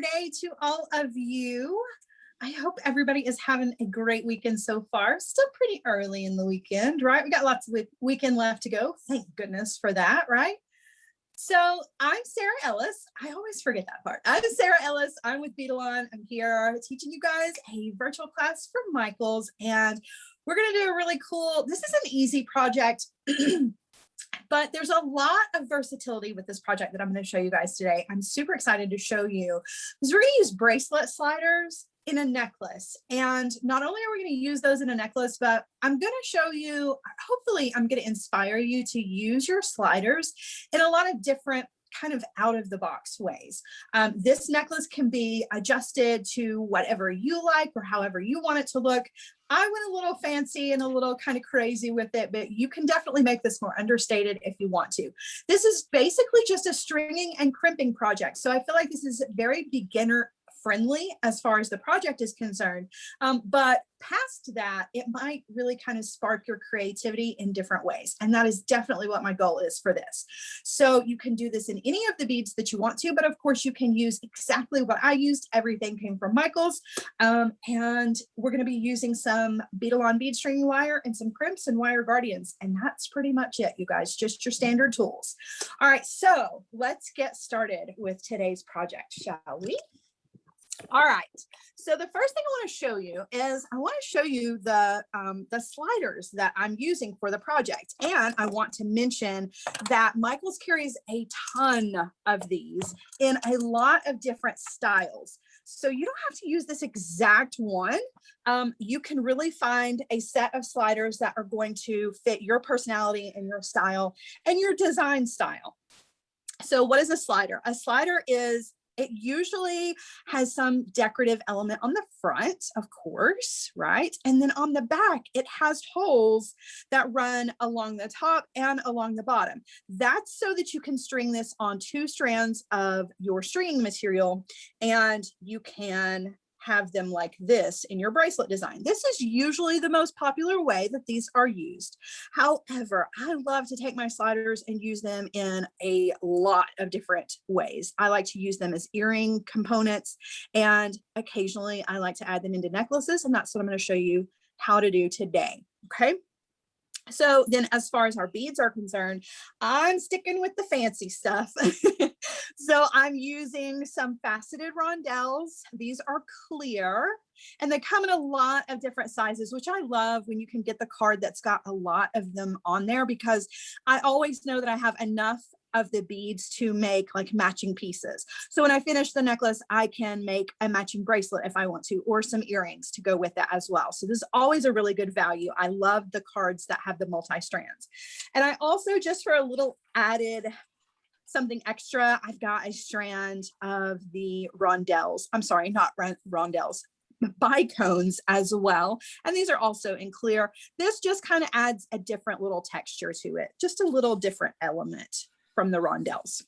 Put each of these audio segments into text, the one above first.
Day to all of you. I hope everybody is having a great weekend so far. Still pretty early in the weekend, right? We got lots of weekend left to go. Thank goodness for that, right? So I'm Sarah Ellis. I always forget that part. I'm Sarah Ellis. I'm with Beadalon. I'm here teaching you guys a virtual class for Michael's, and we're going to do a really cool, this is an easy project, but there's a lot of versatility with this project that I'm going to show you guys today. I'm super excited to show you because we're going to use bracelet sliders in a necklace. And not only are we going to use those in a necklace, but I'm going to show you, hopefully I'm going to inspire you to use your sliders in a lot of different kind of out of the box ways. This necklace can be adjusted to whatever you like or however you want it to look. I went a little fancy and a little kind of crazy with it, but you can definitely make this more understated if you want to. This is basically just a stringing and crimping project. So I feel like this is very beginner friendly as far as the project is concerned. But past that, it might really kind of spark your creativity in different ways. And that is definitely what my goal is for this. So you can do this in any of the beads that you want to, but of course you can use exactly what I used. Everything came from Michael's. And we're going to be using some Beadalon bead string wire and some crimps and wire guardians. And that's pretty much it, you guys, just your standard tools. All right, so let's get started with today's project, shall we? All right, so the first thing I want to show you is I want to show you the sliders that I'm using for the project. And I want to mention that Michael's carries a ton of these in a lot of different styles. So you don't have to use this exact one. You can really find a set of sliders that are going to fit your personality and your style and your design style. So what is a slider? A slider is, it usually has some decorative element on the front, of course, right? And then on the back, it has holes that run along the top and along the bottom. That's so that you can string this on 2 strands of your stringing material, and you can have them like this in your bracelet design. This is usually the most popular way that these are used. However, I love to take my sliders and use them in a lot of different ways. I like to use them as earring components, and occasionally I like to add them into necklaces, and that's what I'm going to show you how to do today. Okay. So then as far as our beads are concerned, I'm sticking with the fancy stuff. So I'm using some faceted rondels. These are clear and they come in a lot of different sizes, which I love when you can get the card that's got a lot of them on there, because I always know that I have enough of the beads to make like matching pieces. So when I finish the necklace, I can make a matching bracelet if I want to, or some earrings to go with that as well. So this is always a really good value. I love the cards that have the multi-strands. And I also, just for a little added something extra, I've got a strand of the rondels. I'm sorry, not rondels, bicones as well. And these are also in clear. This just kind of adds a different little texture to it, just a little different element from the rondels.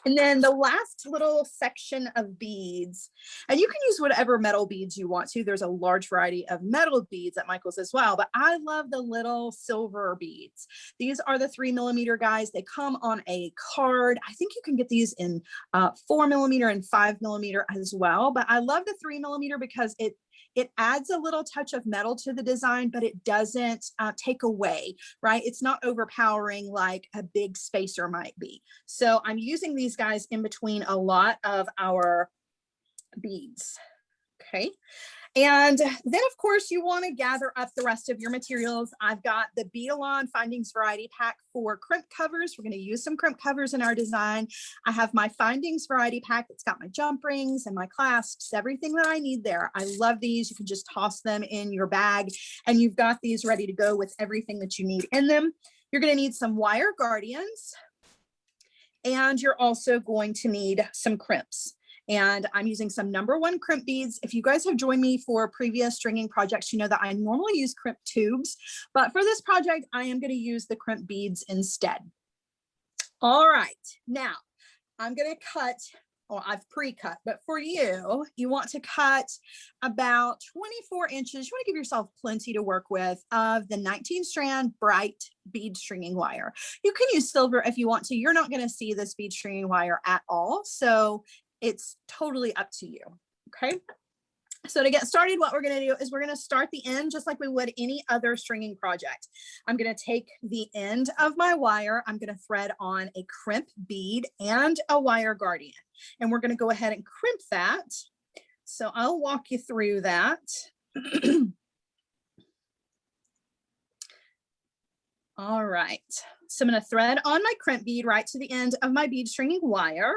And then the last little section of beads, and you can use whatever metal beads you want to. There's a large variety of metal beads at Michael's as well, but I love the little silver beads. These are the 3mm guys. They come on a card. I think you can get these in 4mm and 5mm as well, but I love the 3mm because it adds a little touch of metal to the design, but it doesn't take away, right? It's not overpowering like a big spacer might be. So I'm using these guys in between a lot of our beads, okay? And then of course you want to gather up the rest of your materials. I've got the Beadalon Findings Variety Pack for crimp covers. We're going to use some crimp covers in our design. I have my Findings Variety Pack that's got my jump rings and my clasps, everything that I need there. I love these. You can just toss them in your bag and you've got these ready to go with everything that you need in them. You're going to need some wire guardians, and you're also going to need some crimps. And I'm using some #1 crimp beads. If you guys have joined me for previous stringing projects, you know that I normally use crimp tubes, but for this project, I am going to use the crimp beads instead. All right, now I'm going to cut, or I've pre-cut, but for you, you want to cut about 24 inches. You want to give yourself plenty to work with of the 19 strand bright bead stringing wire. You can use silver if you want to. You're not going to see this bead stringing wire at all. So it's totally up to you. Okay. So to get started, what we're going to do is we're going to start the end just like we would any other stringing project. I'm going to take the end of my wire. I'm going to thread on a crimp bead and a wire guardian, and we're going to go ahead and crimp that. So I'll walk you through that. All right. So I'm going to thread on my crimp bead right to the end of my bead stringing wire.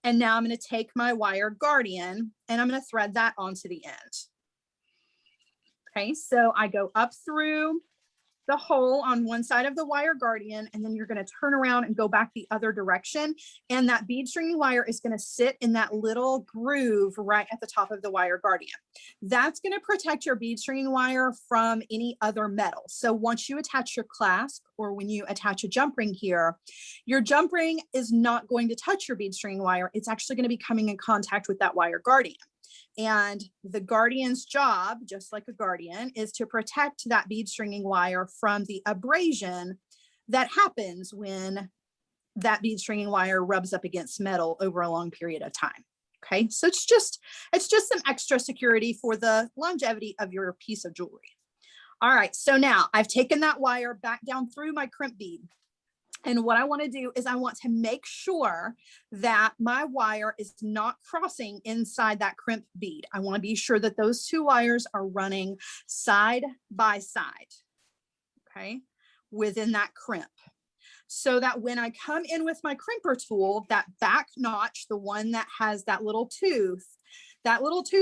And now I'm going to take my wire guardian and I'm going to thread that onto the end. Okay, so I go up through the hole on one side of the wire guardian, and then you're going to turn around and go back the other direction. And that bead stringing wire is going to sit in that little groove right at the top of the wire guardian. That's going to protect your bead stringing wire from any other metal. So once you attach your clasp, or when you attach a jump ring here, your jump ring is not going to touch your bead stringing wire. It's actually going to be coming in contact with that wire guardian. And the guardian's job, just like a guardian, is to protect that bead stringing wire from the abrasion that happens when that bead stringing wire rubs up against metal over a long period of time. Okay, so it's just some extra security for the longevity of your piece of jewelry. All right, so now I've taken that wire back down through my crimp bead. And what I want to do is I want to make sure that my wire is not crossing inside that crimp bead. I want to be sure that those two wires are running side by side, okay, within that crimp. So that when I come in with my crimper tool, that back notch, the one that has that little tooth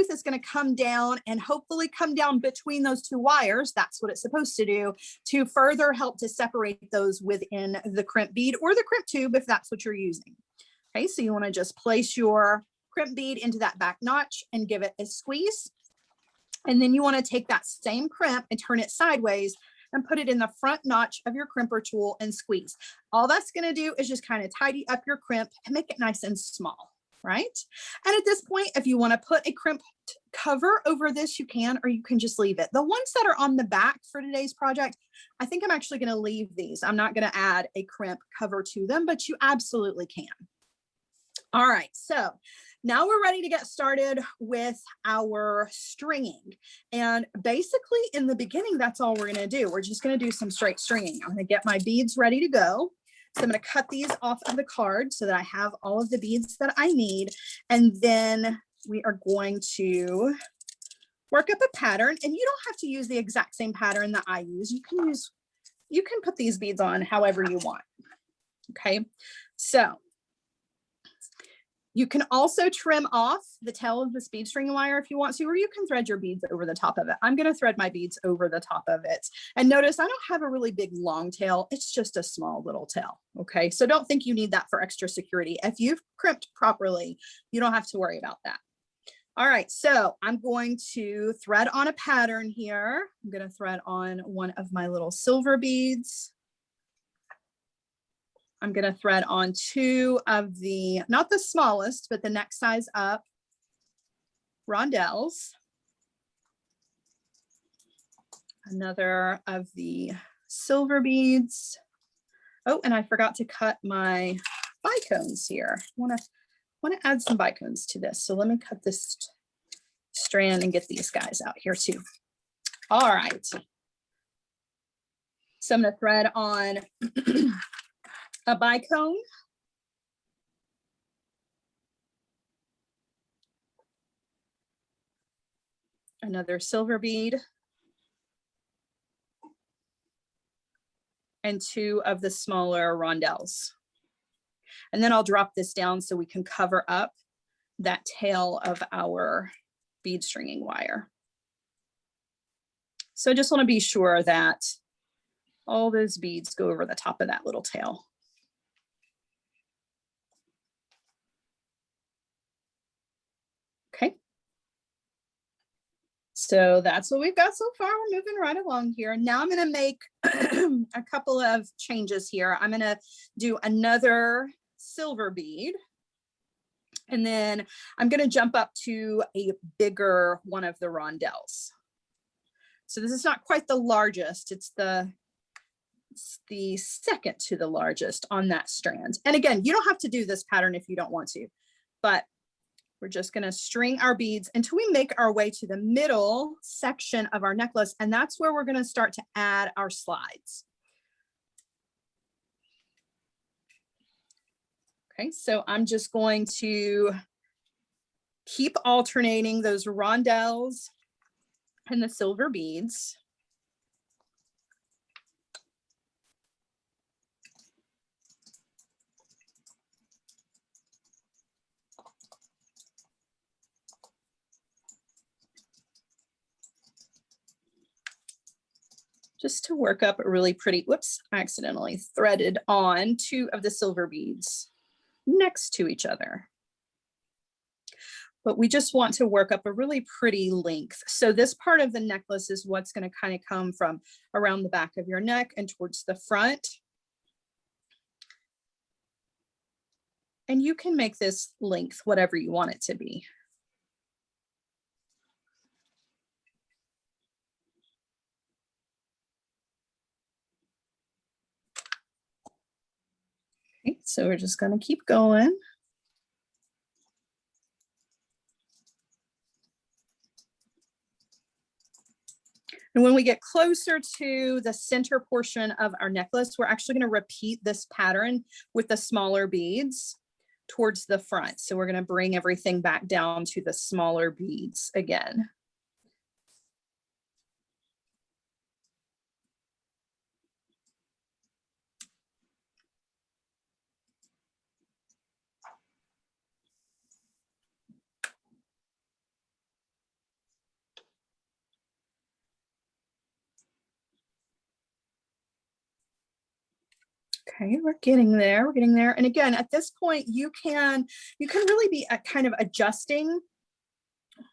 is going to come down and hopefully come down between those two wires. That's what it's supposed to do, to further help to separate those within the crimp bead or the crimp tube if that's what you're using. Okay, so you want to just place your crimp bead into that back notch and give it a squeeze. And then you want to take that same crimp and turn it sideways and put it in the front notch of your crimper tool and squeeze. All that's going to do is just kind of tidy up your crimp and make it nice and small. Right? And at this point, if you want to put a crimp cover over this, you can, or you can just leave it. The ones that are on the back for today's project, I think I'm actually going to leave these. I'm not going to add a crimp cover to them, but you absolutely can. All right, so now we're ready to get started with our stringing. And basically in the beginning, that's all we're going to do. We're just going to do some straight stringing. I'm going to get my beads ready to go. So I'm going to cut these off of the card so that I have all of the beads that I need. And then we are going to work up a pattern, and you don't have to use the exact same pattern that I use. You can put these beads on however you want. Okay. So you can also trim off the tail of this bead string wire if you want to, or you can thread your beads over the top of it. I'm going to thread my beads over the top of it. And notice I don't have a really big long tail. It's just a small little tail. Okay. So don't think you need that for extra security. If you've crimped properly, you don't have to worry about that. All right. So I'm going to thread on a pattern here. I'm going to thread on one of my little silver beads. I'm going to thread on two of the, not the smallest, but the next size up rondels. Another of the silver beads. Oh, and I forgot to cut my bicones here. I want to add some bicones to this. So let me cut this strand and get these guys out here too. All right. So I'm going to thread on a bicone. Another silver bead. And two of the smaller rondels. And then I'll drop this down so we can cover up that tail of our bead stringing wire. So I just want to be sure that all those beads go over the top of that little tail. Okay. So that's what we've got so far. We're moving right along here. Now I'm going to make a couple of changes here. I'm going to do another silver bead. And then I'm going to jump up to a bigger one of the rondels. So this is not quite the largest. It's the It's the second to the largest on that strand. And again, you don't have to do this pattern if you don't want to, but we're just going to string our beads until we make our way to the middle section of our necklace. And that's where we're going to start to add our slides. Okay, so I'm just going to keep alternating those rondelles and the silver beads. Just to work up a really pretty, whoops, I accidentally threaded on 2 of the silver beads next to each other. But we just want to work up a really pretty length. So this part of the necklace is what's going to kind of come from around the back of your neck and towards the front. And you can make this length whatever you want it to be. Okay, so we're just going to keep going. And when we get closer to the center portion of our necklace, we're actually going to repeat this pattern with the smaller beads towards the front. So we're going to bring everything back down to the smaller beads again. Okay, we're getting there. We're getting there. And again, at this point, you can really be kind of adjusting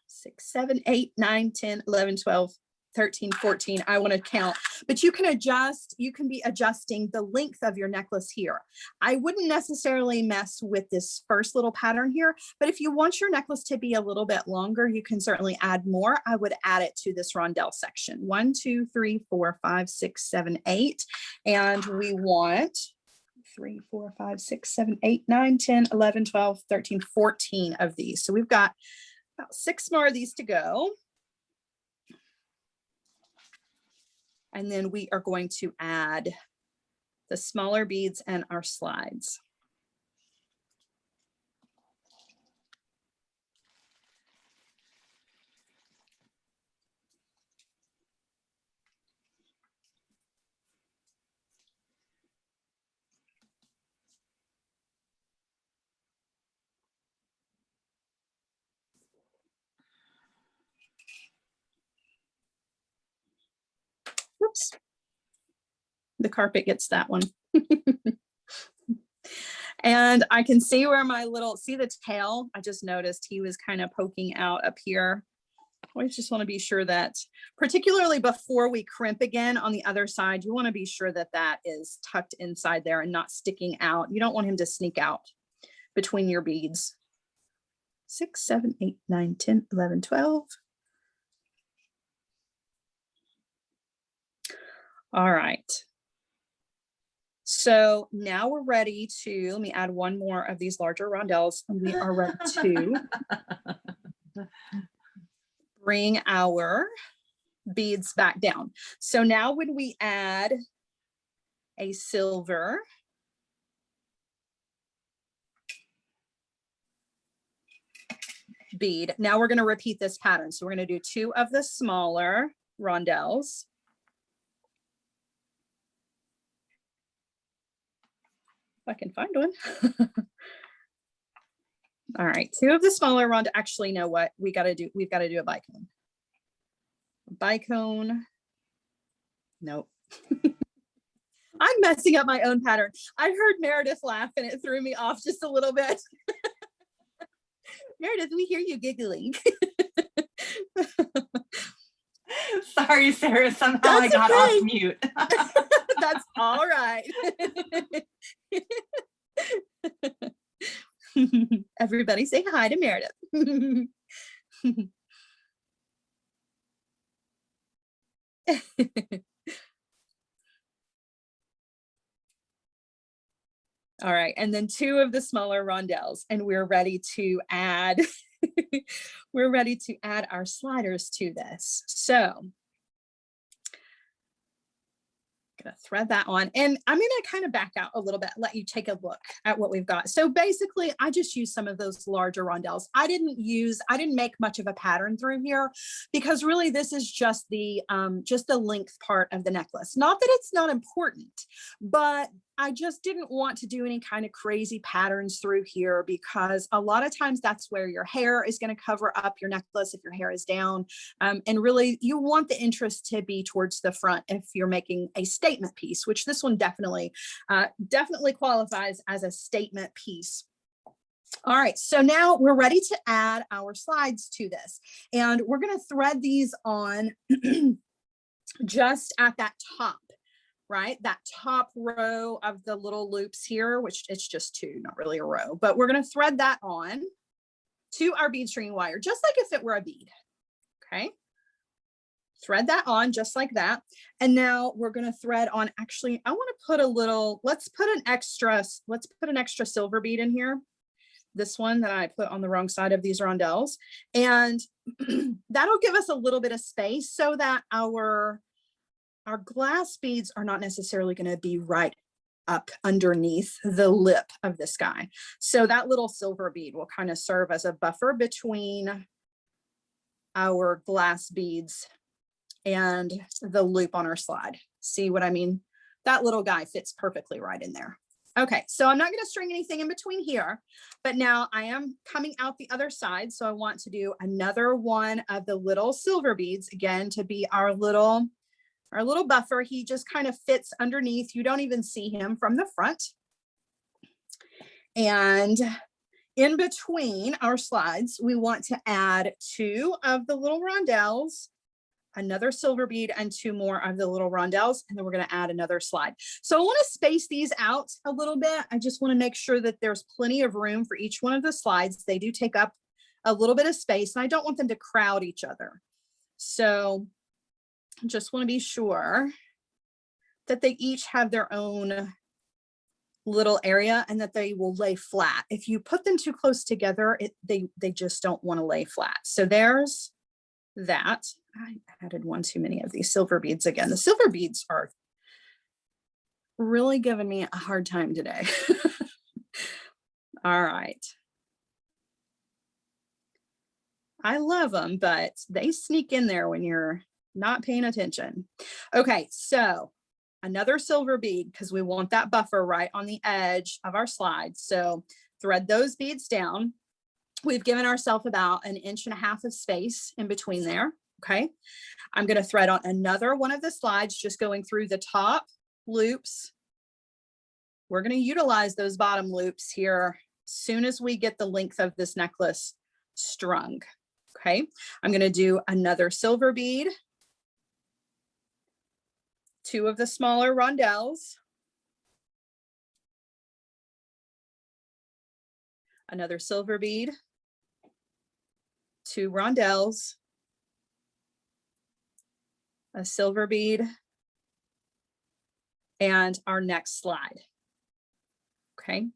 6, 7, 8, 9, 10, 11, 12, 13, 14. I want to count, but you can adjust. You can be adjusting the length of your necklace here. I wouldn't necessarily mess with this first little pattern here, but if you want your necklace to be a little bit longer, you can certainly add more. I would add it to this rondelle section. 1, 2, 3, 4, 5, 6, 7, 8. And we want 3, 4, 5, 6, 7, 8, 9, 10, 11, 12, 13, 14 of these. So we've got about 6 more of these to go. And then we are going to add the smaller beads and our slides. Oops. The carpet gets that one. And I can see where my little, see the tail? I just noticed he was kind of poking out up here. I always just want to be sure that, particularly before we crimp again on the other side, you want to be sure that that is tucked inside there and not sticking out. You don't want him to sneak out between your beads. 6, 7, 8, 9, 10, 11, 12. All right. So now we're ready to, let me add one more of these larger rondelles, and we are ready to bring our beads back down. So now when we add a silver bead, now we're going to repeat this pattern. So we're going to do 2 of the smaller rondelles. If I can find one. All right, 2 of the smaller rondelles. Actually, know what we got to do? We've got to do a bicone. Bicone. Nope. I'm messing up my own pattern. I heard Meredith laugh and it threw me off just a little bit. Meredith, we hear you giggling. Sorry, Sarah, somehow I got off mute. That's all right. Everybody say hi to Meredith. All right, and then 2 of the smaller rondelles, and we're ready to add, we're ready to add our sliders to this. So gonna thread that on, and I'm gonna kind of back out a little bit, let you take a look at what we've got. So basically I just used some of those larger rondelles. I didn't make much of a pattern through here because really this is just the length part of the necklace. Not that it's not important, but I just didn't want to do any kind of crazy patterns through here because a lot of times that's where your hair is going to cover up your necklace if your hair is down. And really you want the interest to be towards the front if you're making a statement piece, which this one definitely qualifies as a statement piece. All right, so now we're ready to add our slides to this. And we're going to thread these on just at that top, right? That top row of the little loops here, which it's just 2, not really a row, but we're going to thread that on to our bead string wire, just like if it were a bead. Okay. Thread that on just like that. And now we're going to thread on, actually, I want to put a little, let's put an extra silver bead in here. This one that I put on the wrong side of these rondelles. And that'll give us a little bit of space so that our glass beads are not necessarily going to be right up underneath the lip of this guy. So that little silver bead will kind of serve as a buffer between our glass beads and the loop on our slide. See what I mean? That little guy fits perfectly right in there. Okay, so I'm not going to string anything in between here, but now I am coming out the other side. So I want to do another one of the little silver beads, again, to be our little buffer. He just kind of fits underneath. You don't even see him from the front. And in between our slides, we want to add 2 of the little rondelles, another silver bead, and 2 more of the little rondelles, and then we're going to add another slide. So I want to space these out a little bit. I just want to make sure that there's plenty of room for each one of the slides. They do take up a little bit of space, and I don't want them to crowd each other. So just want to be sure that they each have their own little area and that they will lay flat. If you put them too close together, they just don't want to lay flat. So there's that. I added one too many of these silver beads again. The silver beads are really giving me a hard time today. All right. I love them, but they sneak in there when you're not paying attention. Okay, so another silver bead, because we want that buffer right on the edge of our slide. So thread those beads down. We've given ourselves about 1.5 inches of space in between there. Okay, I'm going to thread on another one of the slides, just going through the top loops. We're going to utilize those bottom loops here as soon as we get the length of this necklace strung. Okay, I'm going to do another silver bead, 2 of the smaller rondelles, another silver bead, 2 rondelles, a silver bead, and our next slide. Okay.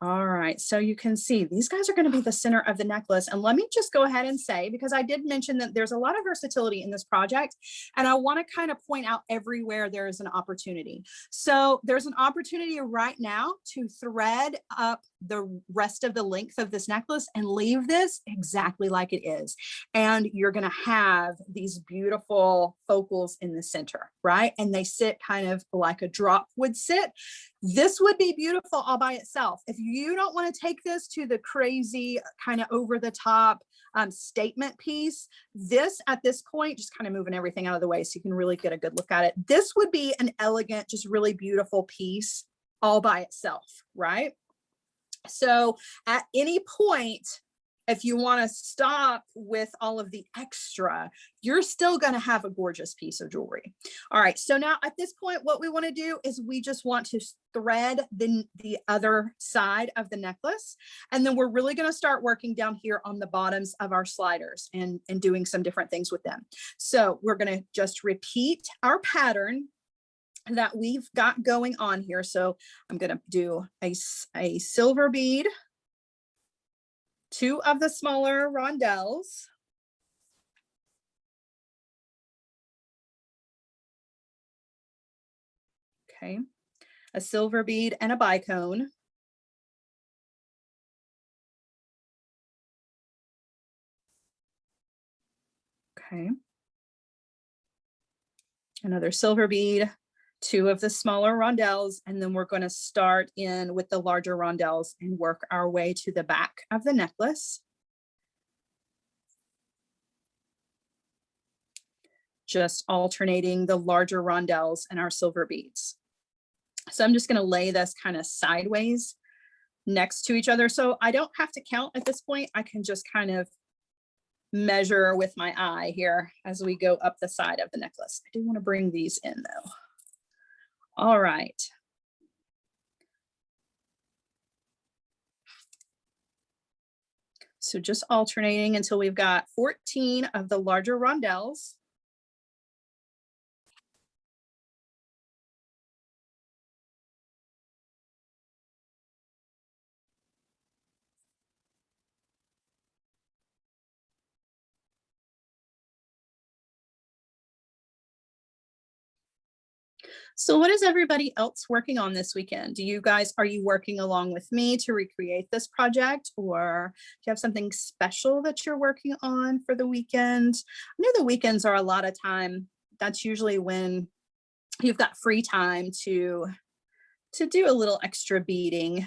All right, so you can see these guys are going to be the center of the necklace. And let me just go ahead and say, because I did mention that there's a lot of versatility in this project, and I want to kind of point out everywhere there is an opportunity. So there's an opportunity right now to thread up the rest of the length of this necklace and leave this exactly like it is. And you're going to have these beautiful focals in the center, right? And they sit kind of like a drop would sit. This would be beautiful all by itself. If you don't want to take this to the crazy kind of over the top statement piece, this at this point, just kind of moving everything out of the way so you can really get a good look at it. This would be an elegant, just really beautiful piece all by itself, right? So at any point, if you want to stop with all of the extra, you're still going to have a gorgeous piece of jewelry. All right, so now at this point, what we want to do is we just want to thread the other side of the necklace. And then we're really going to start working down here on the bottoms of our sliders and doing some different things with them. So we're going to just repeat our pattern that we've got going on here. So I'm going to do a silver bead, 2 of the smaller rondelles. Okay, a silver bead and a bicone. Okay. Another silver bead, 2 of the smaller rondelles, and then we're going to start in with the larger rondelles and work our way to the back of the necklace. Just alternating the larger rondelles and our silver beads. So I'm just going to lay this kind of sideways next to each other. So I don't have to count at this point. I can just kind of measure with my eye here as we go up the side of the necklace. I do want to bring these in though. All right. So just alternating until we've got 14 of the larger rondelles. So what is everybody else working on this weekend? Do you guys, are you working along with me to recreate this project, or do you have something special that you're working on for the weekend? I know the weekends are a lot of time. That's usually when you've got free time to do a little extra beading.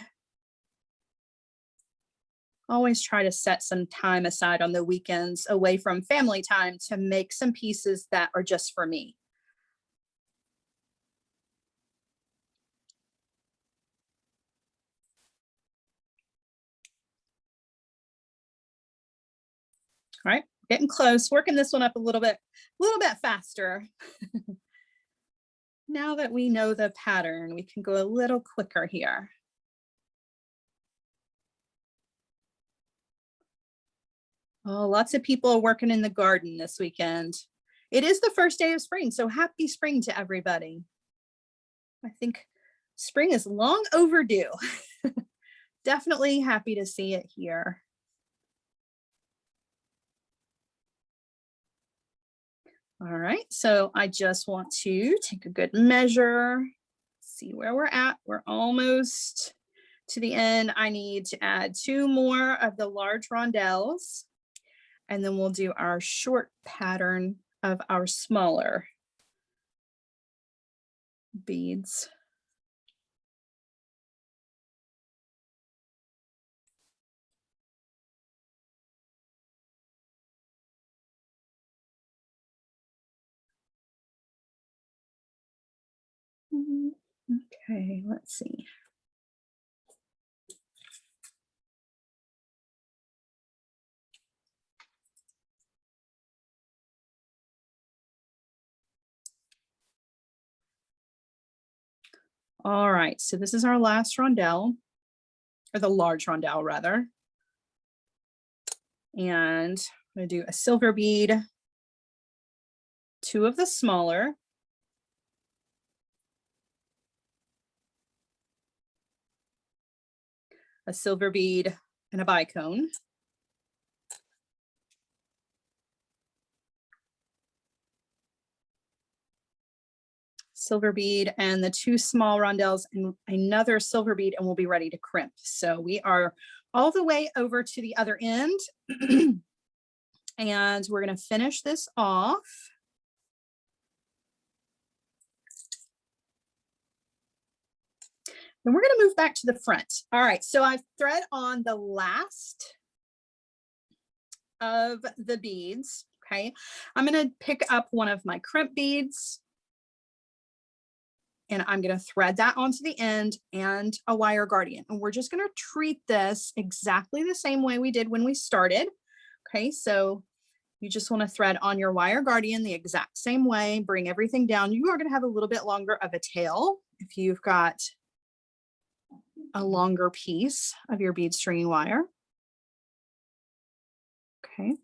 Always try to set some time aside on the weekends away from family time to make some pieces that are just for me. All right, getting close, working this one up a little bit faster. Now that we know the pattern, we can go a little quicker here. Oh, lots of people are working in the garden this weekend. It is the first day of spring, so happy spring to everybody. I think spring is long overdue. Definitely happy to see it here. All right, so I just want to take a good measure, see where we're at. We're almost to the end. I need to add 2 more of the large rondelles, and then we'll do our short pattern of our smaller beads. Okay, let's see. All right, so this is our last rondelle, or the large rondelle rather. And I'm going to do a silver bead, 2 of the smaller, a silver bead, and a bicone. Silver bead and the 2 small rondelles and another silver bead, and we'll be ready to crimp. So we are all the way over to the other end. And we're going to finish this off. And we're going to move back to the front. All right, so I've thread on the last of the beads. Okay, I'm going to pick up one of my crimp beads, and I'm going to thread that onto the end and a wire guardian. And we're just going to treat this exactly the same way we did when we started. Okay, so you just want to thread on your wire guardian the exact same way, bring everything down. You are going to have a little bit longer of a tail if you've got a longer piece of your bead stringing wire. Okay,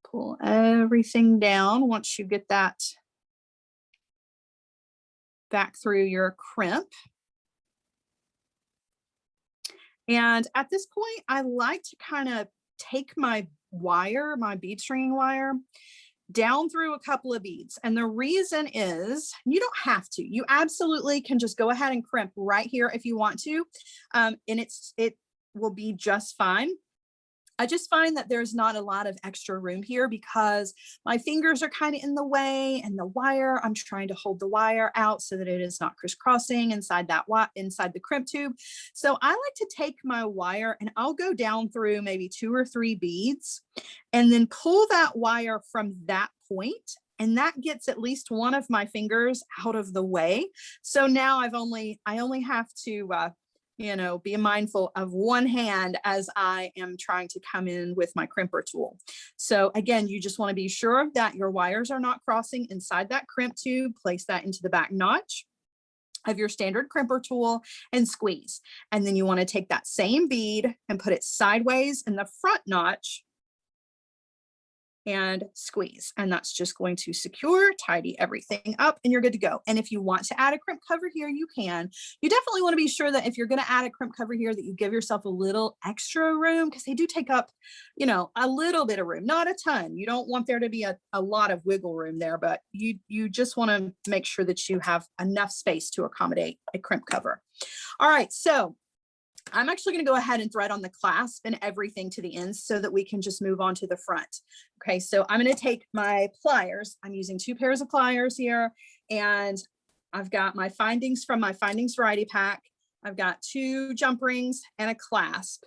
pull everything down once you get that back through your crimp. And at this point, I like to kind of take my wire, my bead stringing wire, down through a couple of beads. And the reason is you don't have to. You absolutely can just go ahead and crimp right here if you want to. And it will be just fine. I just find that there's not a lot of extra room here because my fingers are kind of in the way, and the wire, I'm trying to hold the wire out so that it is not crisscrossing inside the crimp tube. So I like to take my wire and I'll go down through maybe 2 or 3 beads and then pull that wire from that point, and that gets at least one of my fingers out of the way. So now I only have to be mindful of one hand as I am trying to come in with my crimper tool. So again, you just want to be sure that your wires are not crossing inside that crimp tube. Place that into the back notch of your standard crimper tool and squeeze. And then you want to take that same bead and put it sideways in the front notch and squeeze. And that's just going to secure, tidy everything up, and you're good to go. And if you want to add a crimp cover here, you can. You definitely want to be sure that if you're going to add a crimp cover here, that you give yourself a little extra room, because they do take up, a little bit of room, not a ton. You don't want there to be a lot of wiggle room there, but you just want to make sure that you have enough space to accommodate a crimp cover. All right, so I'm actually going to go ahead and thread on the clasp and everything to the ends so that we can just move on to the front. Okay, so I'm going to take my pliers. I'm using 2 pairs of pliers here, and I've got my findings from my findings variety pack. I've got 2 jump rings and a clasp,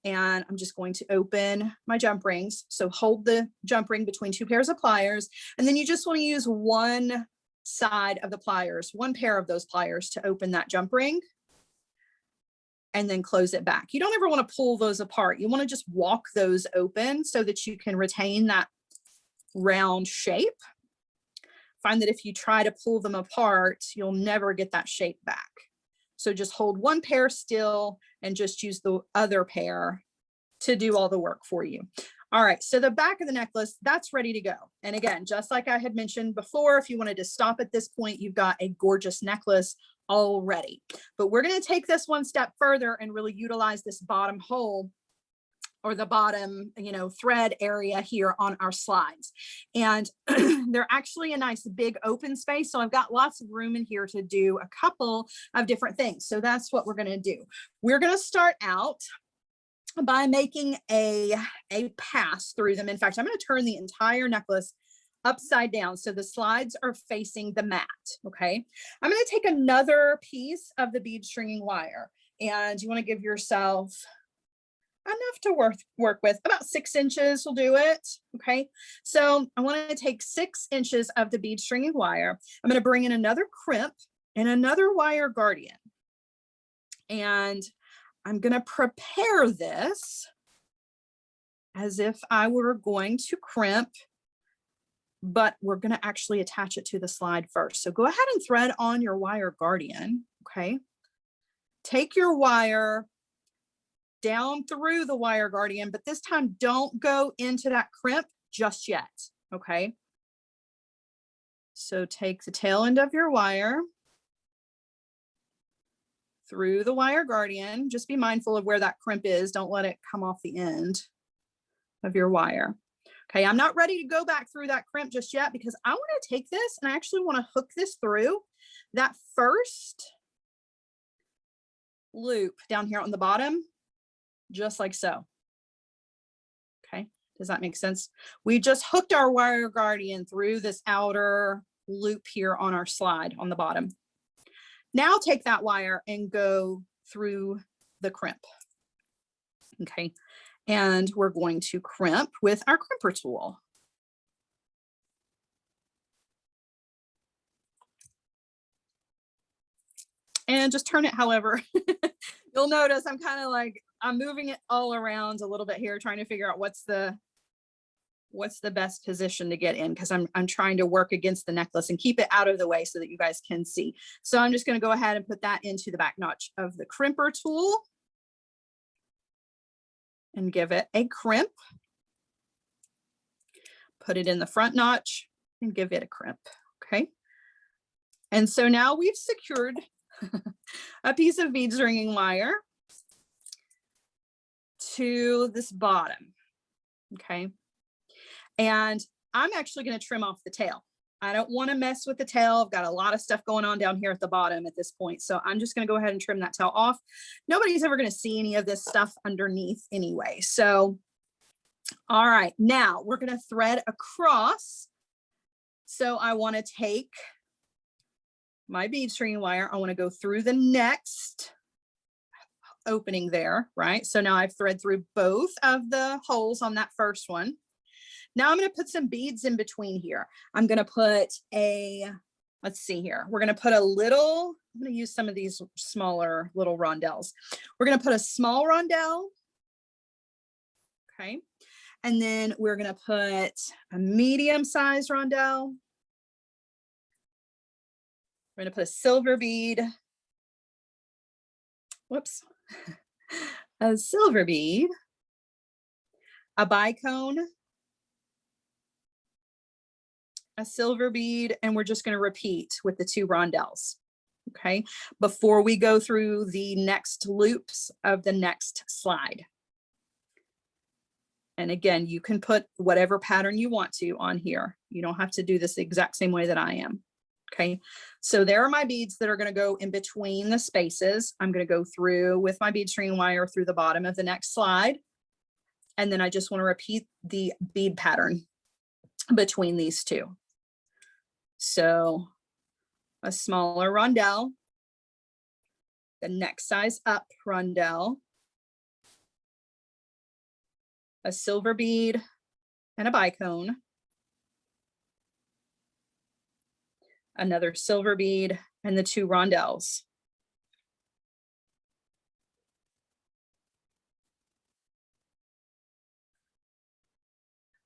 and I'm just going to open my jump rings. So hold the jump ring between 2 pairs of pliers, and then you just want to use one side of the pliers, one pair of those pliers, to open that jump ring, and then close it back. You don't ever want to pull those apart. You want to just walk those open so that you can retain that round shape. Find that if you try to pull them apart, you'll never get that shape back. So just hold one pair still and just use the other pair to do all the work for you. All right, so the back of the necklace, that's ready to go. And again, just like I had mentioned before, if you wanted to stop at this point, you've got a gorgeous necklace already. But we're going to take this one step further and really utilize this bottom hole, or the bottom, thread area here on our slides. And they're actually a nice big open space. So I've got lots of room in here to do a couple of different things. So that's what we're going to do. We're going to start out by making a pass through them. In fact, I'm going to turn the entire necklace upside down so the slides are facing the mat. Okay, I'm going to take another piece of the bead stringing wire, and you want to give yourself enough to work with. About 6 inches will do it. Okay, so I want to take 6 inches of the bead stringing wire. I'm going to bring in another crimp and another wire guardian, and I'm going to prepare this as if I were going to crimp, but we're going to actually attach it to the slide first. So go ahead and thread on your wire guardian. Okay, take your wire down through the wire guardian, but this time don't go into that crimp just yet. Okay, so take the tail end of your wire through the wire guardian. Just be mindful of where that crimp is. Don't let it come off the end of your wire. Okay, I'm not ready to go back through that crimp just yet, because I want to take this and I actually want to hook this through that first loop down here on the bottom, just like so. Okay, does that make sense? We just hooked our wire guardian through this outer loop here on our slide on the bottom. Now take that wire and go through the crimp. Okay, and we're going to crimp with our crimper tool. And just turn it however. You'll notice I'm kind of like, I'm moving it all around a little bit here, trying to figure out what's the best position to get in, because I'm trying to work against the necklace and keep it out of the way so that you guys can see. So I'm just going to go ahead and put that into the back notch of the crimper tool and give it a crimp. Put it in the front notch and give it a crimp. Okay, And so now we've secured a piece of bead stringing wire to this bottom, okay? And I'm actually going to trim off the tail. I don't want to mess with the tail. I've got a lot of stuff going on down here at the bottom at this point. So I'm just going to go ahead and trim that tail off. Nobody's ever going to see any of this stuff underneath anyway. So, all right, now we're going to thread across. So I want to take my bead stringing wire. I want to go through the next opening there, right? So now I've thread through both of the holes on that first one. Now I'm going to put some beads in between here. I'm going to put let's see here. We're going to put a little, I'm going to use some of these smaller little rondelles. We're going to put a small rondelle. Okay. And then we're going to put a medium-sized rondelle. We're going to put a silver bead. Whoops. A silver bead. A bicone. A silver bead, and we're just going to repeat with the 2 rondelles, okay, before we go through the next loops of the next slide. And again, you can put whatever pattern you want to on here. You don't have to do this the exact same way that I am, okay? So there are my beads that are going to go in between the spaces. I'm going to go through with my bead string wire through the bottom of the next slide, and then I just want to repeat the bead pattern between these 2. So a smaller rondelle, the next size up rondelle, a silver bead, and a bicone, another silver bead, and the 2 rondelles.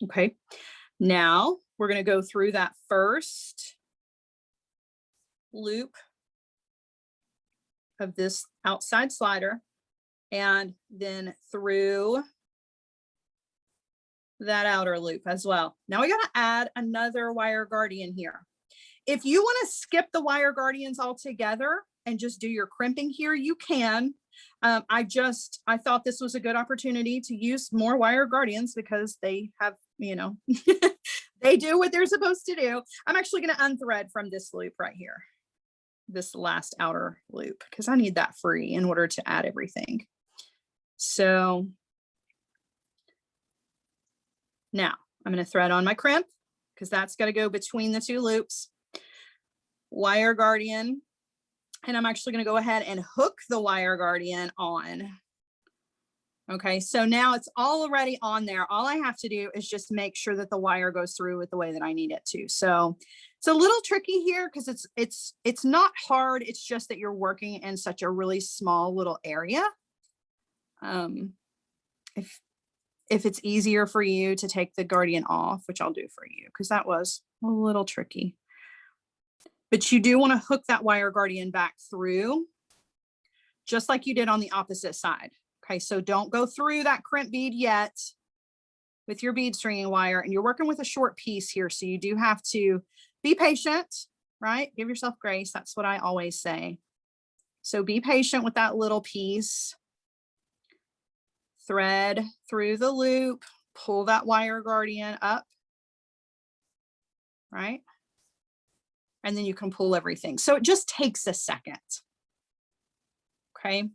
Okay, now we're going to go through that first loop of this outside slider and then through that outer loop as well. Now we got to add another wire guardian here. If you want to skip the wire guardians altogether and just do your crimping here, you can. I thought this was a good opportunity to use more wire guardians because they have, you know, they do what they're supposed to do. I'm actually going to unthread from this loop right here, this last outer loop, because I need that free in order to add everything. So now I'm going to thread on my crimp because that's got to go between the 2 loops. Wire guardian, and I'm actually going to go ahead and hook the wire guardian on. Okay, so now it's already on there. All I have to do is just make sure that the wire goes through with the way that I need it to. So it's a little tricky here because it's not hard. It's just that you're working in such a really small little area. If it's easier for you to take the guardian off, which I'll do for you, because that was a little tricky. But you do want to hook that wire guardian back through, just like you did on the opposite side. Okay, so don't go through that crimp bead yet with your bead stringing wire, and you're working with a short piece here, so you do have to be patient, right? Give yourself grace. That's what I always say. So be patient with that little piece. Thread through the loop, pull that wire guardian up, right? And then you can pull everything. So it just takes a second. Okay.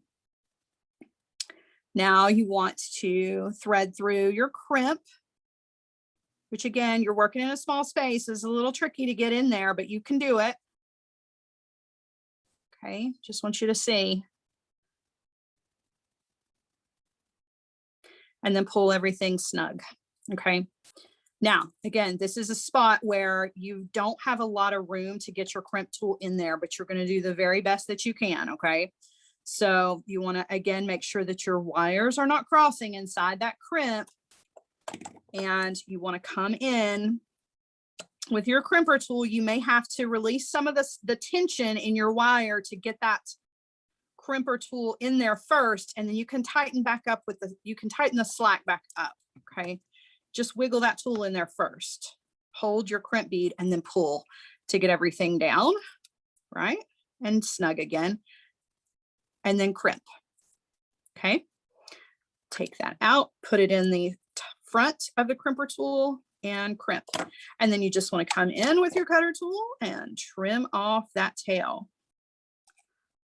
Now you want to thread through your crimp, which again, you're working in a small space. It's a little tricky to get in there, but you can do it. Okay, just want you to see. And then pull everything snug. Okay. Now, again, this is a spot where you don't have a lot of room to get your crimp tool in there, but you're going to do the very best that you can. Okay. So you want to, again, make sure that your wires are not crossing inside that crimp, and you want to come in with your crimper tool. You may have to release some of the tension in your wire to get that crimper tool in there first, and then you can tighten back up with you can tighten the slack back up. Okay. Just wiggle that tool in there first. Hold your crimp bead and then pull to get everything down. right? And snug again. And then crimp. Okay. Take that out, put it in the front of the crimper tool and crimp. And then you just want to come in with your cutter tool and trim off that tail,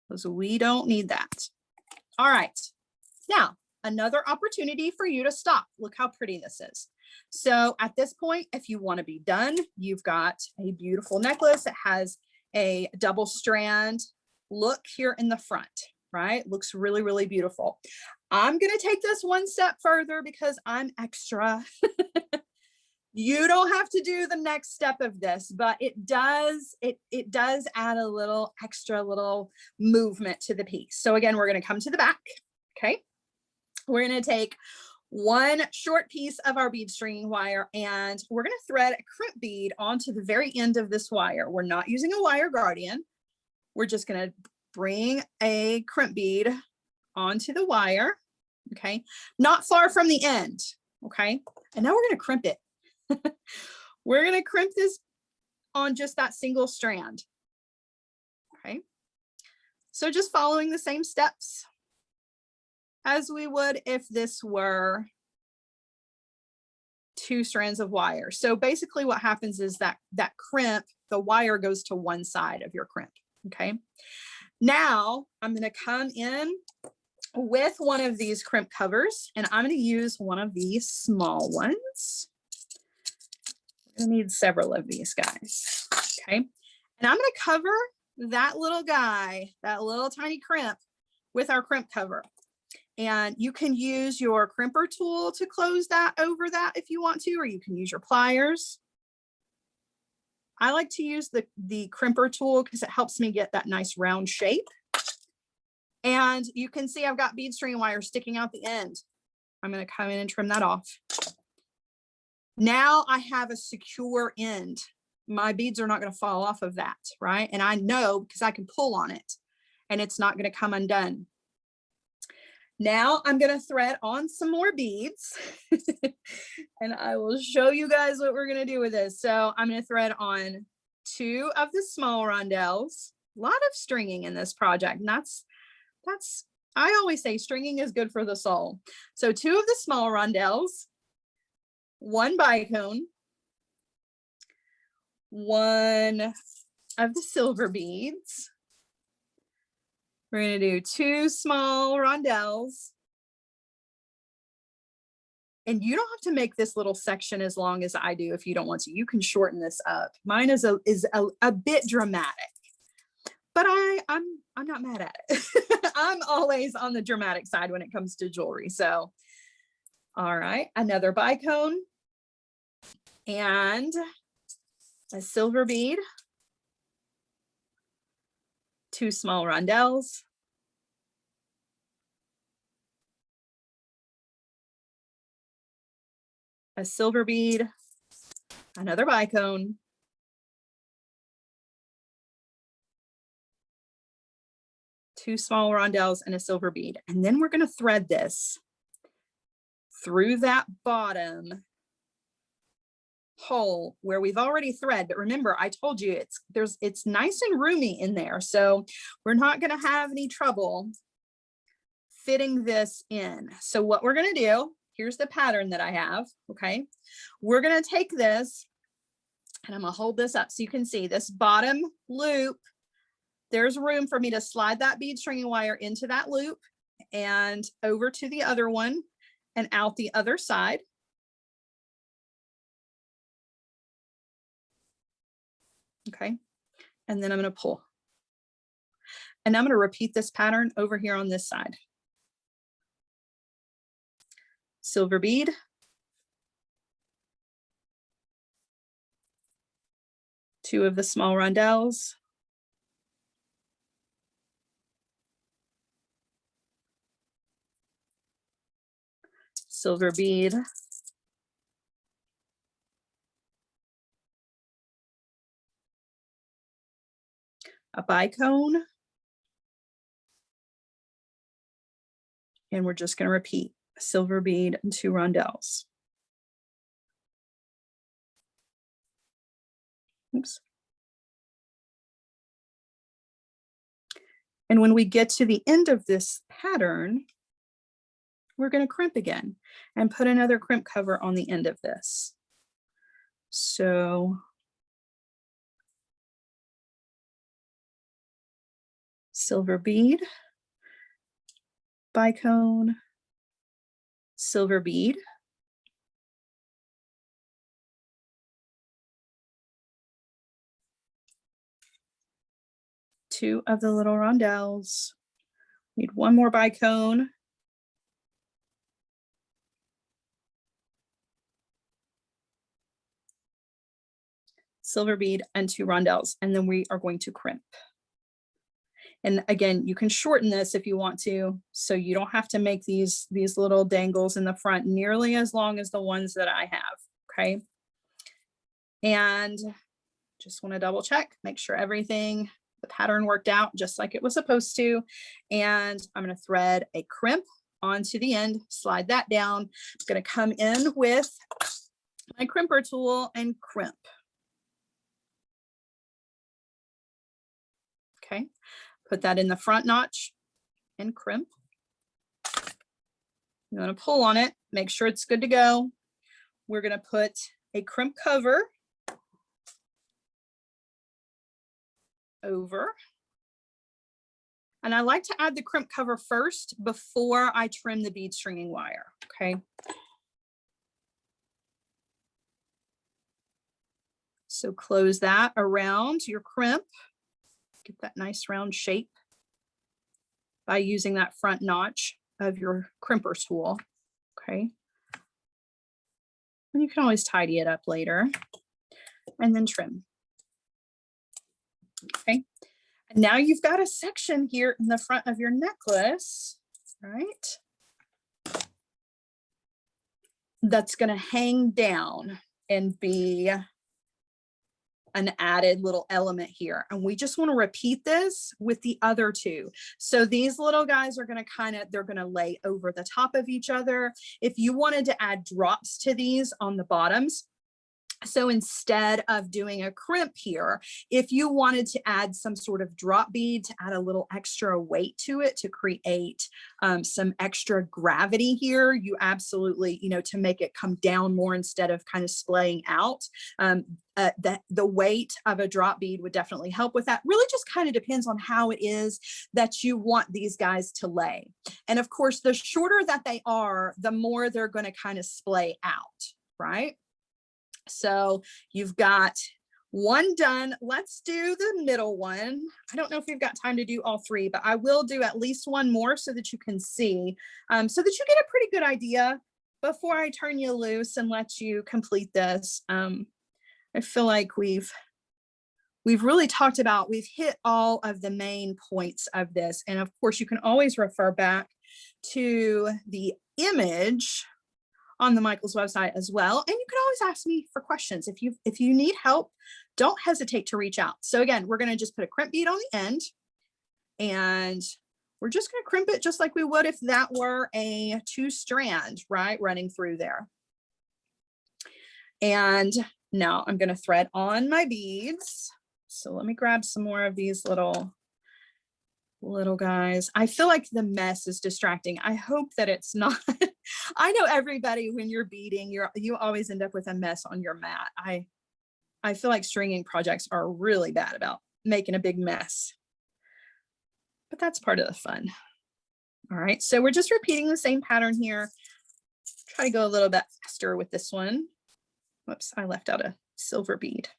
because we don't need that. All right. Now, another opportunity for you to stop. Look how pretty this is. So at this point, if you want to be done, you've got a beautiful necklace. It has a double strand look here in the front, right? Looks really, really beautiful. I'm going to take this one step further because I'm extra. You don't have to do the next step of this, but it does add a little extra little movement to the piece. So again, we're going to come to the back. Okay. We're going to take one short piece of our bead stringing wire and we're going to thread a crimp bead onto the very end of this wire. We're not using a wire guardian. We're just going to bring a crimp bead onto the wire. Okay. Not far from the end. Okay. And now we're going to crimp it. We're going to crimp this on just that single strand. Okay. So just following the same steps as we would if this were 2 strands of wire. So basically what happens is that crimp, the wire goes to one side of your crimp. Okay. Now I'm going to come in with one of these crimp covers and I'm going to use one of these small ones. I need several of these guys. Okay. And I'm going to cover that little guy, that little tiny crimp with our crimp cover. And you can use your crimper tool to close that over that if you want to, or you can use your pliers. I like to use the crimper tool because it helps me get that nice round shape. And you can see I've got bead string wire sticking out the end. I'm going to come in and trim that off. Now I have a secure end. My beads are not going to fall off of that, right? And I know because I can pull on it and it's not going to come undone. Now I'm going to thread on some more beads and I will show you guys what we're going to do with this. So I'm going to thread on 2 of the small rondelles. A lot of stringing in this project. And that's I always say stringing is good for the soul. So 2 of the small rondelles, 1 bicone, 1 of the silver beads. We're going to do 2 small rondelles. And you don't have to make this little section as long as I do if you don't want to. You can shorten this up. Mine is a bit dramatic, but I'm not mad at it. I'm always on the dramatic side when it comes to jewelry. So, all right, another bicone and a silver bead, 2 small rondelles, a silver bead, another bicone, two small rondelles and a silver bead. And then we're going to thread this through that bottom hole where we've already thread. But remember, I told you it's nice and roomy in there. So we're not going to have any trouble fitting this in. So what we're going to do, here's the pattern that I have. Okay. We're going to take this and I'm going to hold this up so you can see this bottom loop. There's room for me to slide that bead stringing wire into that loop and over to the other one and out the other side. Okay. And then I'm going to pull. And I'm going to repeat this pattern over here on this side. Silver bead. Two of the small rondelles. Silver bead. A bicone. And we're just going to repeat a silver bead and two rondelles. Oops. And when we get to the end of this pattern, we're going to crimp again and put another crimp cover on the end of this. So silver bead, bicone, silver bead, two of the little rondelles. Need one more bicone. Silver bead and two rondelles, and then we are going to crimp. And again, you can shorten this if you want to, so you don't have to make these little dangles in the front nearly as long as the ones that I have, okay? And just want to double check, make sure everything, the pattern worked out just like it was supposed to. And I'm going to thread a crimp onto the end, slide that down. I'm going to come in with my crimper tool and crimp. Okay, put that in the front notch and crimp. You want to pull on it, make sure it's good to go. We're going to put a crimp cover over. And I like to add the crimp cover first before I trim the bead stringing wire, okay? So close that around your crimp. Get that nice round shape by using that front notch of your crimper tool, okay? And you can always tidy it up later and then trim. Okay, and now you've got a section here in the front of your necklace, right? That's gonna hang down and be an added little element here. And we just want to repeat this with the other two. So these little guys are going to they're going to lay over the top of each other. If you wanted to add drops to these on the bottoms, so instead of doing a crimp here, if you wanted to add some sort of drop bead to add a little extra weight to it to create some extra gravity here, you absolutely, to make it come down more instead of kind of splaying out, the weight of a drop bead would definitely help with that. Really just kind of depends on how it is that you want these guys to lay. And of course, the shorter that they are, the more they're going to kind of splay out, right? So you've got one done. Let's do the middle one. I don't know if we've got time to do all three, but I will do at least one more so that you can see, so that you get a pretty good idea before I turn you loose and let you complete this. I feel like we've really talked about, we've hit all of the main points of this. And of course, you can always refer back to the image on the Michaels website as well. And you can always ask me for questions. If you need help, don't hesitate to reach out. So again, we're going to just put a crimp bead on the end, and we're just going to crimp it just like we would if that were a 2-strand, right, running through there. And now I'm going to thread on my beads. So let me grab some more of these little guys. I feel like the mess is distracting. I hope that it's not. I know everybody, when you're beading, you always end up with a mess on your mat. I feel like stringing projects are really bad about making a big mess, but that's part of the fun. All right, so we're just repeating the same pattern here. Try to go a little bit faster with this one. Whoops, I left out a silver bead.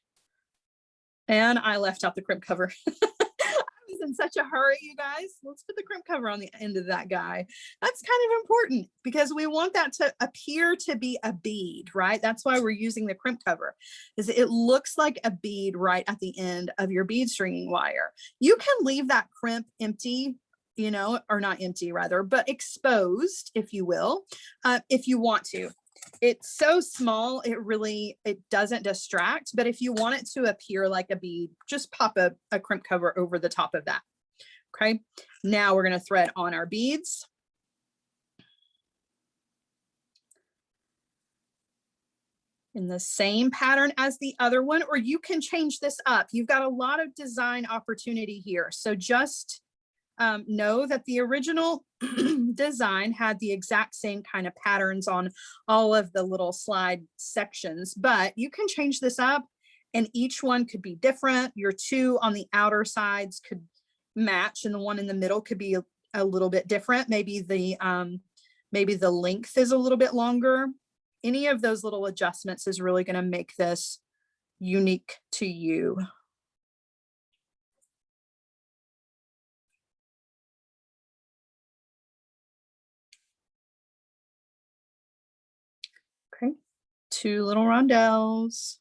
And I left out the crimp cover. I was in such a hurry, you guys. Let's put the crimp cover on the end of that guy. That's kind of important because we want that to appear to be a bead, right? That's why we're using the crimp cover, is it looks like a bead right at the end of your bead stringing wire. You can leave that crimp empty, or not empty rather, but exposed, if you will, if you want to. It's so small, it doesn't distract, but if you want it to appear like a bead, just pop a crimp cover over the top of that. Okay, now we're going to thread on our beads. In the same pattern as the other one, or you can change this up. You've got a lot of design opportunity here. So just know that the original design had the exact same kind of patterns on all of the little slide sections, but you can change this up and each one could be different. Your two on the outer sides could match and the one in the middle could be a little bit different. Maybe the length is a little bit longer. Any of those little adjustments is really going to make this unique to you. Okay, 2 little rondelles.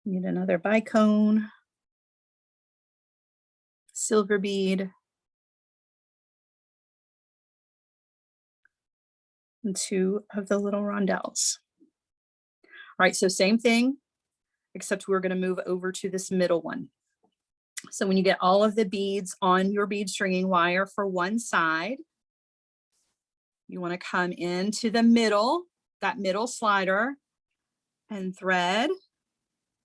Need another bicone, silver bead, and 2 of the little rondelles. All right, so same thing, except we're going to move over to this middle one. So when you get all of the beads on your bead stringing wire for one side, you want to come into the middle, that middle slider, and thread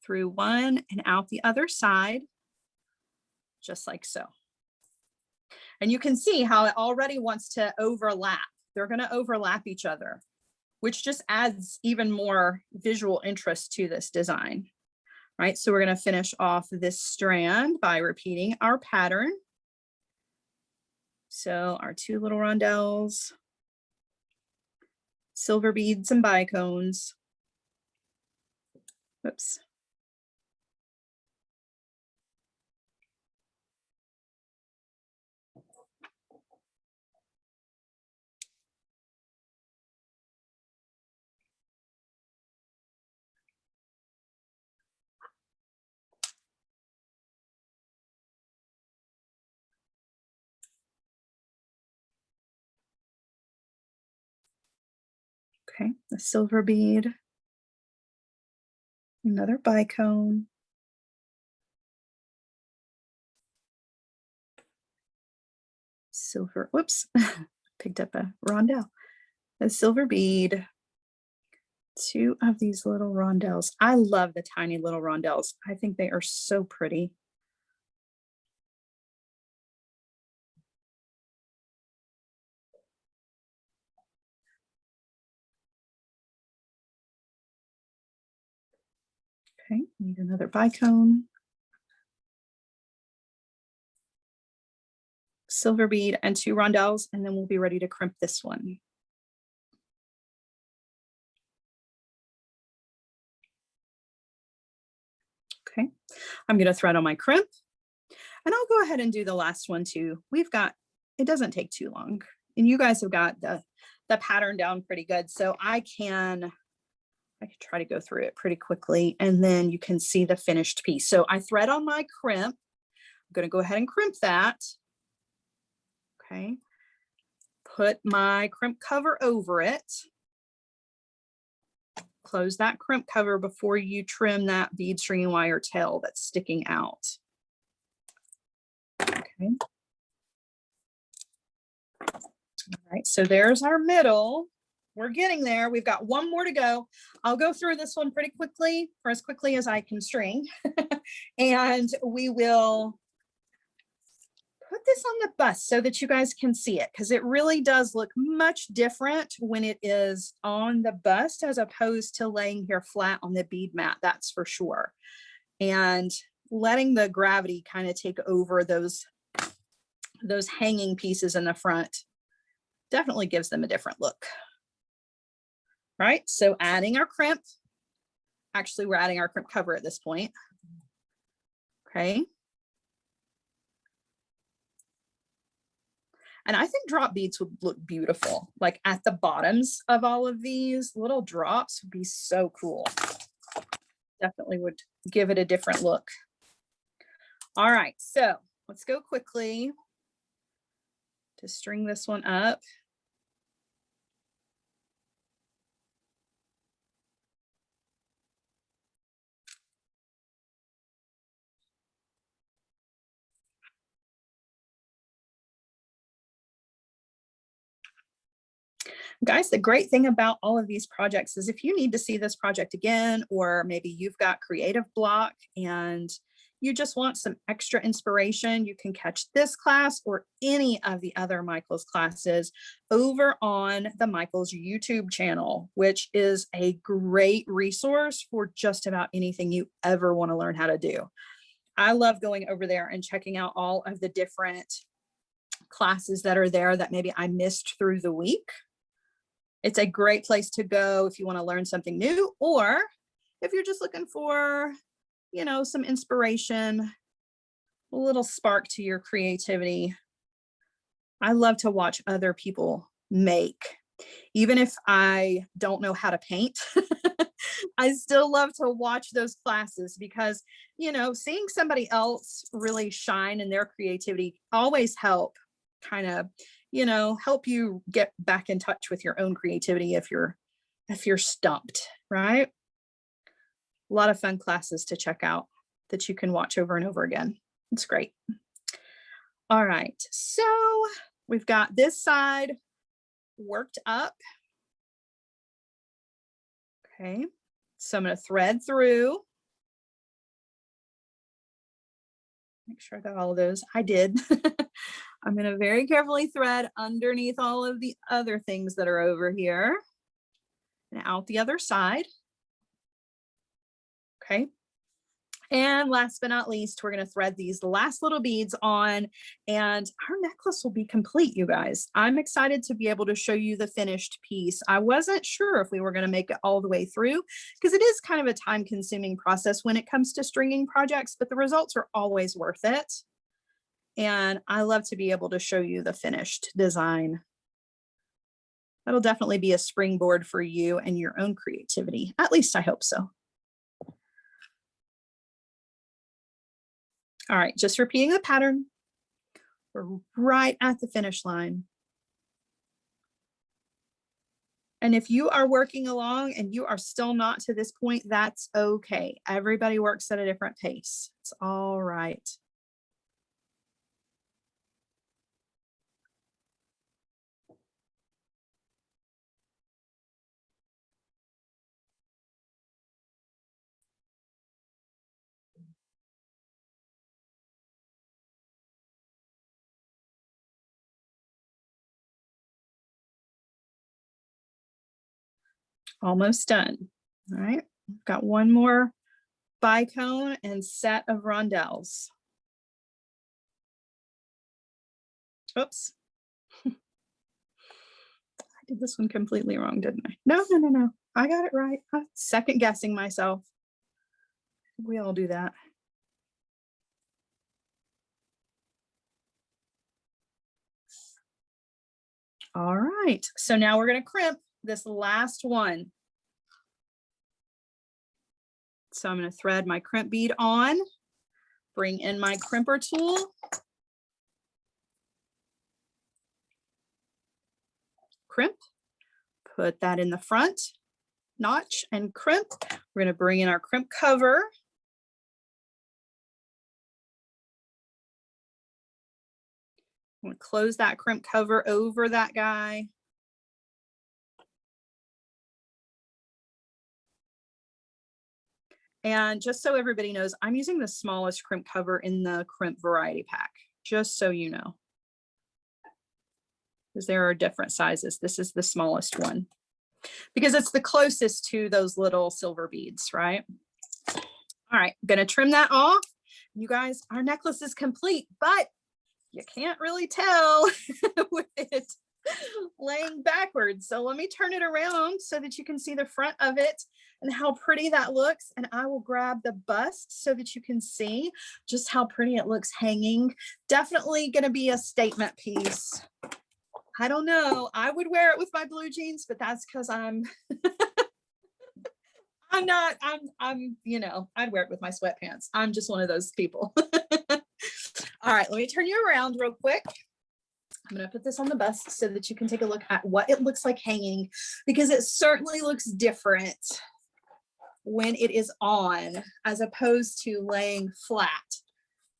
through one and out the other side, just like so. And you can see how it already wants to overlap. They're going to overlap each other, which just adds even more visual interest to this design. Right, so we're going to finish off this strand by repeating our pattern. So our 2 little rondelles, silver beads and bicones. Whoops. Okay, a silver bead, another bicone, silver, whoops, picked up a rondelle, a silver bead, 2 of these little rondelles. I love the tiny little rondelles. I think they are so pretty. Okay, need another bicone, silver bead, and 2 rondelles, and then we'll be ready to crimp this one. Okay, I'm going to thread on my crimp, and I'll go ahead and do the last one too. We've got, it doesn't take too long, and you guys have got the pattern down pretty good, so I can try to go through it pretty quickly, and then you can see the finished piece. So I thread on my crimp. I'm going to go ahead and crimp that. Okay, put my crimp cover over it. Close that crimp cover before you trim that bead stringing wire tail that's sticking out. Okay. All right, so there's our middle. We're getting there. We've got one more to go. I'll go through this one pretty quickly, or as quickly as I can string. And we will put this on the bust so that you guys can see it, because it really does look much different when it is on the bust as opposed to laying here flat on the bead mat, that's for sure. And letting the gravity kind of take over those hanging pieces in the front definitely gives them a different look. Right, so adding our crimp. Actually, we're adding our crimp cover at this point. Okay. And I think drop beads would look beautiful. Like at the bottoms of all of these little drops would be so cool. Definitely would give it a different look. All right, so let's go quickly to string this one up. Guys, the great thing about all of these projects is if you need to see this project again, or maybe you've got creative block and you just want some extra inspiration, you can catch this class or any of the other Michael's classes over on the Michael's YouTube channel, which is a great resource for just about anything you ever want to learn how to do. I love going over there and checking out all of the different classes that are there that maybe I missed through the week. It's a great place to go if you want to learn something new, or if you're just looking for, you know, some inspiration, a little spark to your creativity. I love to watch other people make. Even if I don't know how to paint, I still love to watch those classes because, you know, seeing somebody else really shine in their creativity always help kind of, you know, help you get back in touch with your own creativity if you're stumped, right? A lot of fun classes to check out that you can watch over and over again. It's great. All right, so we've got this side worked up. Okay, so I'm going to thread through. Make sure I got all of those. I did. I'm going to very carefully thread underneath all of the other things that are over here and out the other side. Okay. And last but not least, we're going to thread these last little beads on, and our necklace will be complete, you guys. I'm excited to be able to show you the finished piece. I wasn't sure if we were going to make it all the way through because it is kind of a time-consuming process when it comes to stringing projects, but the results are always worth it. And I love to be able to show you the finished design. That'll definitely be a springboard for you and your own creativity. At least I hope so. All right, just repeating the pattern. We're right at the finish line. And if you are working along and you are still not to this point, that's okay. Everybody works at a different pace. It's all right. Almost done. All right, got one more bicone and set of rondelles. Oops. I did this one completely wrong, didn't I? No. I got it right. I'm second guessing myself. We all do that. All right, so now we're going to crimp this last one. So I'm going to thread my crimp bead on, bring in my crimper tool, crimp, put that in the front notch and crimp. We're going to bring in our crimp cover. I'm going to close that crimp cover over that guy. And just so everybody knows, I'm using the smallest crimp cover in the crimp variety pack, just so you know. Because there are different sizes. This is the smallest one because it's the closest to those little silver beads, right? All right, I'm gonna trim that off. You guys, our necklace is complete, but you can't really tell with it laying backwards. So let me turn it around so that you can see the front of it and how pretty that looks. And I will grab the bust so that you can see just how pretty it looks hanging. Definitely gonna be a statement piece. I don't know. I would wear it with my blue jeans, but that's because I'm you know, I'd wear it with my sweatpants. I'm just one of those people. All right, let me turn you around real quick. I'm going to put this on the bust so that you can take a look at what it looks like hanging, because it certainly looks different when it is on as opposed to laying flat.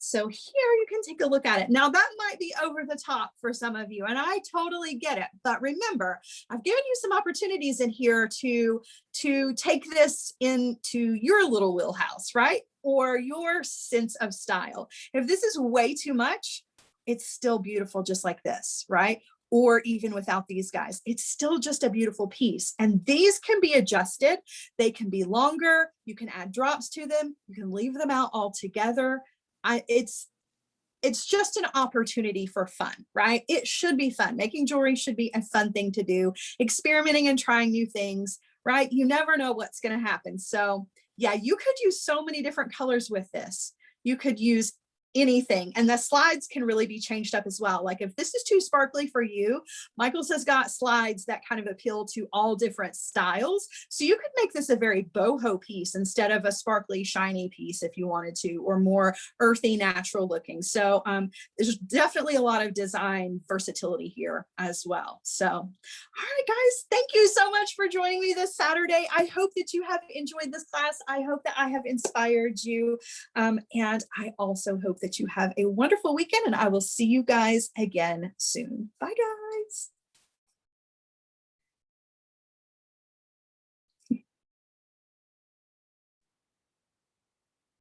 So here you can take a look at it. Now that might be over the top for some of you, and I totally get it. But remember, I've given you some opportunities in here to take this into your little wheelhouse, right? Or your sense of style. If this is way too much, it's still beautiful just like this, right? Or even without these guys, it's still just a beautiful piece. And these can be adjusted. They can be longer. You can add drops to them. You can leave them out altogether. It's just an opportunity for fun, right? It should be fun. Making jewelry should be a fun thing to do. Experimenting and trying new things, right? You never know what's going to happen. So yeah, you could use so many different colors with this. You could use anything, and the slides can really be changed up as well. Like if this is too sparkly for you, Michael's has got slides that kind of appeal to all different styles, so you could make this a very boho piece instead of a sparkly shiny piece if you wanted to, or more earthy natural looking. So there's definitely a lot of design versatility here as well. So all right guys, thank you so much for joining me this Saturday. I hope that you have enjoyed this class. I hope that I have inspired you, and I also hope that you have a wonderful weekend, and I will see you guys again soon. Bye guys.